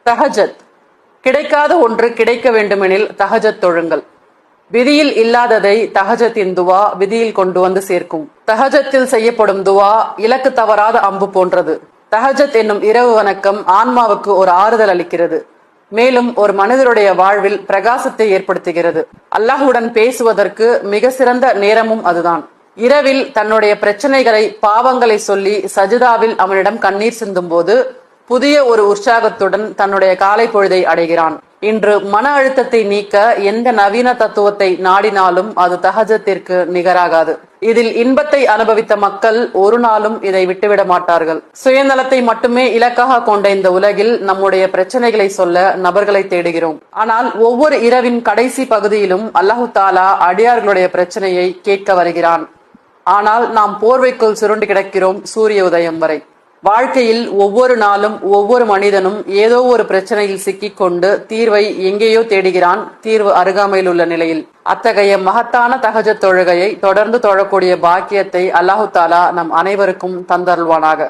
தஹஜத். கிடைக்காத ஒன்று கிடைக்க வேண்டுமெனில் தஹஜத் தொழுங்கள். விதியில் இல்லாததை தஹஜத்தின் துவா விதியில் கொண்டு வந்து சேர்க்கும். தஹஜத்தில் செய்யப்படும் துவா இலக்கு தவறாத அம்பு போன்றது. தஹஜத் என்னும் இரவு வணக்கம் ஆன்மாவுக்கு ஒரு ஆறுதல் அளிக்கிறது. மேலும் ஒரு மனிதருடைய வாழ்வில் பிரகாசத்தை ஏற்படுத்துகிறது. அல்லாஹுடன் பேசுவதற்கு மிக சிறந்த நேரமும் அதுதான். இரவில் தன்னுடைய பிரச்சனைகளை, பாவங்களை சொல்லி சஜிதாவில் அவனிடம் கண்ணீர் சிந்தும் போது புதிய ஒரு உற்சாகத்துடன் தன்னுடைய காலை பொழுதை அடைகிறான். இன்று மன அழுத்தத்தை நீக்க எந்த நவீன தத்துவத்தை நாடினாலும் அது தஹஜத்திற்கு நிகராகாது. இதில் இன்பத்தை அனுபவித்த மக்கள் ஒரு நாளும் இதை விட்டுவிட மாட்டார்கள். சுயநலத்தை மட்டுமே இலக்காக கொண்ட இந்த உலகில் நம்முடைய பிரச்சனைகளை சொல்ல நபர்களை தேடுகிறோம். ஆனால் ஒவ்வொரு இரவின் கடைசி பகுதியிலும் அல்லாஹு தாலா அடியார்களுடைய பிரச்சனையை கேட்க வருகிறான். ஆனால் நாம் போர்வைக்குள் சுருண்டு கிடக்கிறோம் சூரிய உதயம் வரை. வாழ்க்கையில் ஒவ்வொரு நாளும் ஒவ்வொரு மனிதனும் ஏதோ ஒரு பிரச்சனையில் சிக்கிக்கொண்டு தீர்வை எங்கேயோ தேடுகிறான், தீர்வு அருகாமையில் உள்ள நிலையில். அத்தகைய மகத்தான தஹஜத் தொழுகையை தொடர்ந்து தொழக்கூடிய பாக்கியத்தை அல்லாஹு தாலா நம் அனைவருக்கும் தந்தருள்வானாக.